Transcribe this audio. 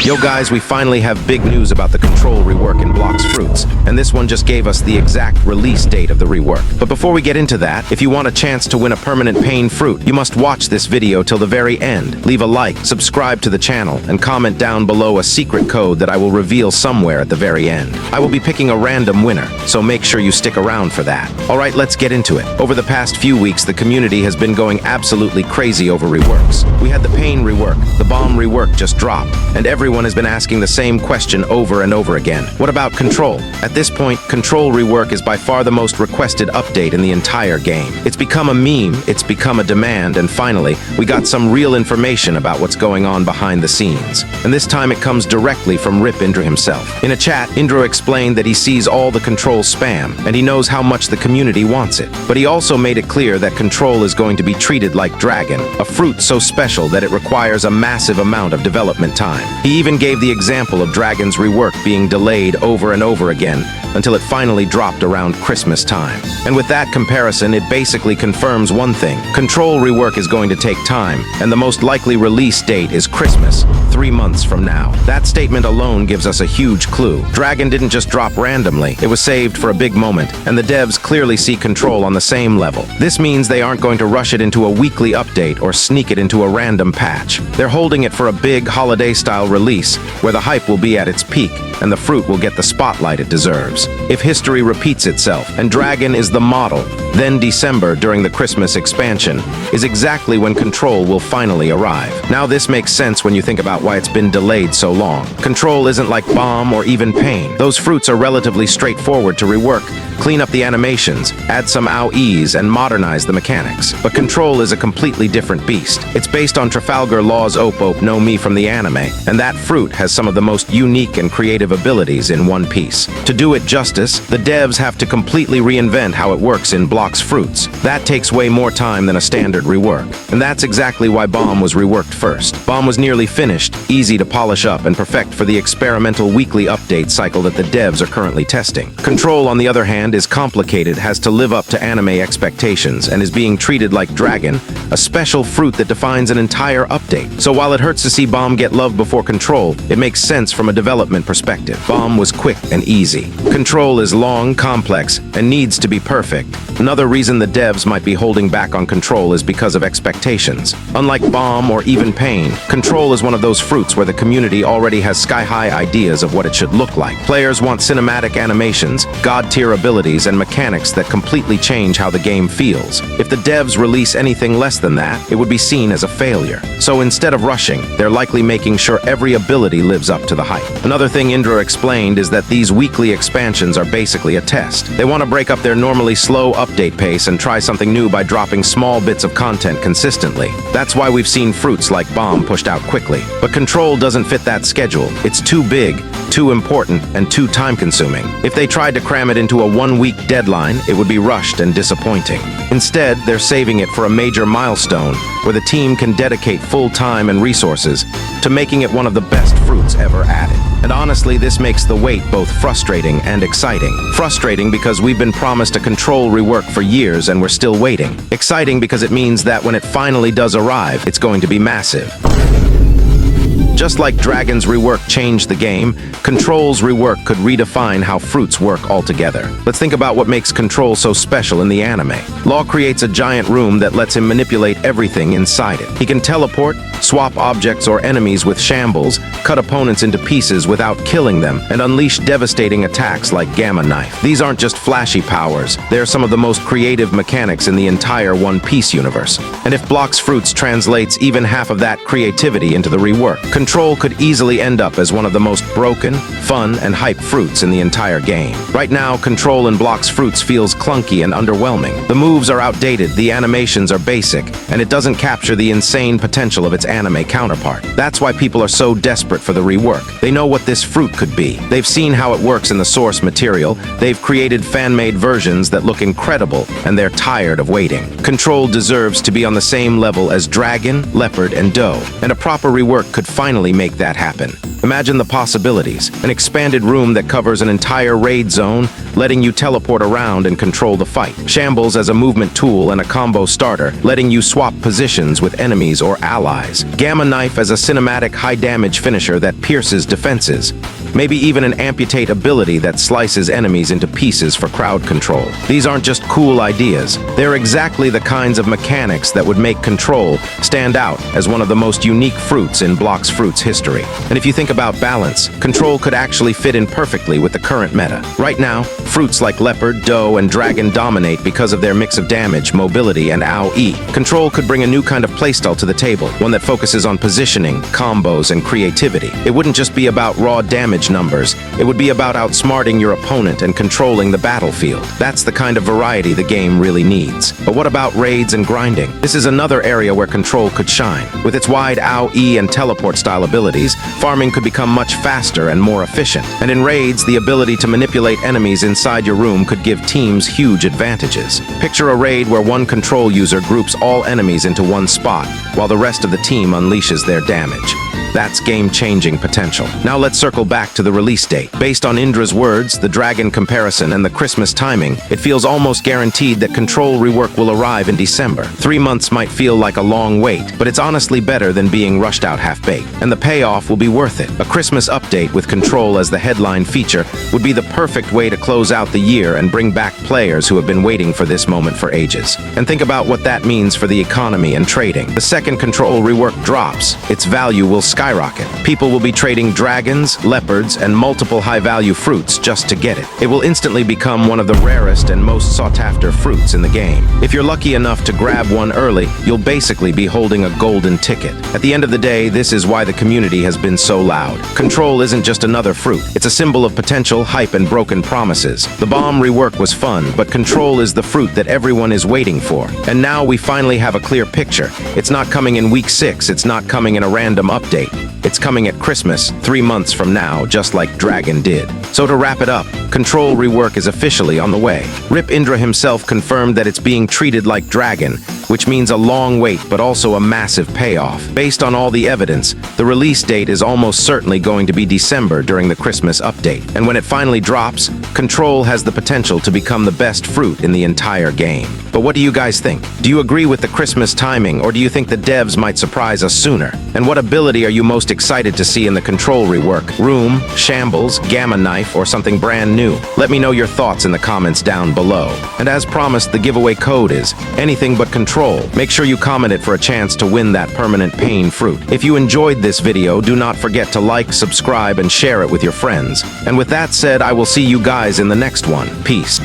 Yo guys, we finally have big news about the control rework in Blox Fruits, and this one just gave us the exact release date of the rework. But before we get into that, if you want a chance to win a permanent pain fruit, you must watch this video till the very end. Leave a like, subscribe to the channel, and comment down below a secret code that I will reveal somewhere at the very end. I will be picking a random winner, so make sure you stick around for that. Alright, let's get into it. Over the past few weeks, the community has been going absolutely crazy over reworks. We had the pain rework, the bomb rework just dropped, and everyone has been asking the same question over and over again. What about control? At this point, control rework is by far the most requested update in the entire game. It's become a meme, it's become a demand, and finally, we got some real information about what's going on behind the scenes. And this time it comes directly from Rip Indra himself. In a chat, Indra explained that he sees all the control spam, and he knows how much the community wants it. But he also made it clear that control is going to be treated like Dragon, a fruit so special that it requires a massive amount of development time. He even gave the example of Dragon's rework being delayed over and over again until it finally dropped around Christmas time. And with that comparison, it basically confirms one thing. Control rework is going to take time, and the most likely release date is Christmas, 3 months from now. That statement alone gives us a huge clue. Dragon didn't just drop randomly, it was saved for a big moment, and the devs clearly see Control on the same level. This means they aren't going to rush it into a weekly update or sneak it into a random patch. They're holding it for a big holiday-style release, where the hype will be at its peak, and the fruit will get the spotlight it deserves. If history repeats itself, and Dragon is the model, then December, during the Christmas expansion, is exactly when Control will finally arrive. Now this makes sense when you think about why it's been delayed so long. Control isn't like Bomb or even Pain. Those fruits are relatively straightforward to rework, clean up the animations, add some AoEs, and modernize the mechanics. But Control is a completely different beast. It's based on Trafalgar Law's Op No Mi from the anime, and that fruit has some of the most unique and creative abilities in one piece. To do it justice, the devs have to completely reinvent how it works in Blox Fruits. That takes way more time than a standard rework, and that's exactly why Bomb was reworked first. Bomb was nearly finished, easy to polish up and perfect for the experimental weekly update cycle that the devs are currently testing. Control, on the other hand, is complicated, has to live up to anime expectations, and is being treated like Dragon, a special fruit that defines an entire update. So while it hurts to see Bomb get love before Control, it makes sense from a development perspective. Bomb was quick and easy. Control is long, complex, and needs to be perfect. Another reason the devs might be holding back on Control is because of expectations. Unlike Bomb or even Pain, Control is one of those fruits where the community already has sky-high ideas of what it should look like. Players want cinematic animations, god-tier abilities, and mechanics that completely change how the game feels. If the devs release anything less than that, it would be seen as a failure. So instead of rushing, they're likely making sure every ability lives up to the hype. Another thing Indra explained is that these weekly expansions are basically a test. They want to break up their normally slow update pace and try something new by dropping small bits of content consistently. That's why we've seen fruits like Bomb pushed out quickly. But Control doesn't fit that schedule. It's too big, too important, and too time-consuming. If they tried to cram it into a one-week deadline, it would be rushed and disappointing. Instead, they're saving it for a major milestone where the team can dedicate full time and resources to making it one of the best fruits ever added. And honestly, this makes the wait both frustrating and exciting. Frustrating because we've been promised a Control rework for years and we're still waiting. Exciting because it means that when it finally does arrive, it's going to be massive. Just like Dragon's rework changed the game, Control's rework could redefine how fruits work altogether. Let's think about what makes Control so special in the anime. Law creates a giant room that lets him manipulate everything inside it. He can teleport, swap objects or enemies with shambles, cut opponents into pieces without killing them, and unleash devastating attacks like Gamma Knife. These aren't just flashy powers, they're some of the most creative mechanics in the entire One Piece universe. And if Blox Fruits translates even half of that creativity into the rework, Control could easily end up as one of the most broken, fun, and hype fruits in the entire game. Right now, Control in Blox Fruits feels clunky and underwhelming. The moves are outdated, the animations are basic, and it doesn't capture the insane potential of its anime counterpart. That's why people are so desperate for the rework. They know what this fruit could be. They've seen how it works in the source material, they've created fan-made versions that look incredible, and they're tired of waiting. Control deserves to be on the same level as Dragon, Leopard, and Doe, and a proper rework could finally make that happen. Imagine the possibilities. An expanded room that covers an entire raid zone, letting you teleport around and control the fight. Shambles as a movement tool and a combo starter, letting you swap positions with enemies or allies. Gamma Knife as a cinematic high-damage finisher that pierces defenses. Maybe even an amputate ability that slices enemies into pieces for crowd control. These aren't just cool ideas. They're exactly the kinds of mechanics that would make Control stand out as one of the most unique fruits in Blox Fruit's history. And if you think about balance, Control could actually fit in perfectly with the current meta. Right now, fruits like Leopard, Doe, and Dragon dominate because of their mix of damage, mobility, and AoE. Control could bring a new kind of playstyle to the table, one that focuses on positioning, combos, and creativity. It wouldn't just be about raw damage numbers, it would be about outsmarting your opponent and controlling the battlefield. That's the kind of variety the game really needs. But what about raids and grinding? This is another area where Control could shine. With its wide AoE and teleport style abilities, farming could become much faster and more efficient. And in raids, the ability to manipulate enemies inside your room could give teams huge advantages. Picture a raid where one Control user groups all enemies into one spot, while the rest of the team unleashes their damage. That's game-changing potential. Now let's circle back to the release date. Based on Indra's words, the Dragon comparison, and the Christmas timing, it feels almost guaranteed that Control Rework will arrive in December. 3 months might feel like a long wait, but it's honestly better than being rushed out half-baked. And the payoff will be worth it. A Christmas update with Control as the headline feature would be the perfect way to close out the year and bring back players who have been waiting for this moment for ages. And think about what that means for the economy and trading. The second Control Rework drops, its value will skyrocket. People will be trading dragons, leopards, and multiple high-value fruits just to get it. It will instantly become one of the rarest and most sought-after fruits in the game. If you're lucky enough to grab one early, you'll basically be holding a golden ticket. At the end of the day, this is why the community has been so loud. Control isn't just another fruit. It's a symbol of potential, hype, and broken promises. The bomb rework was fun, but Control is the fruit that everyone is waiting for. And now we finally have a clear picture. It's not coming in week 6, it's not coming in a random update. It's coming at Christmas, 3 months from now, just like Dragon did. So to wrap it up, Control Rework is officially on the way. Rip Indra himself confirmed that it's being treated like Dragon, which means a long wait but also a massive payoff. Based on all the evidence, the release date is almost certainly going to be December during the Christmas update. And when it finally drops, Control has the potential to become the best fruit in the entire game. But what do you guys think? Do you agree with the Christmas timing, or do you think the devs might surprise us sooner? And what ability are you most excited to see in the Control Rework? Room, Shambles, Gamma Knife, or something brand new? Let me know your thoughts in the comments down below. And as promised, the giveaway code is anything but Control. Make sure you comment it for a chance to win that permanent pain fruit. If you enjoyed this video, do not forget to like, subscribe, and share it with your friends. And with that said, I will see you guys in the next one. Peace.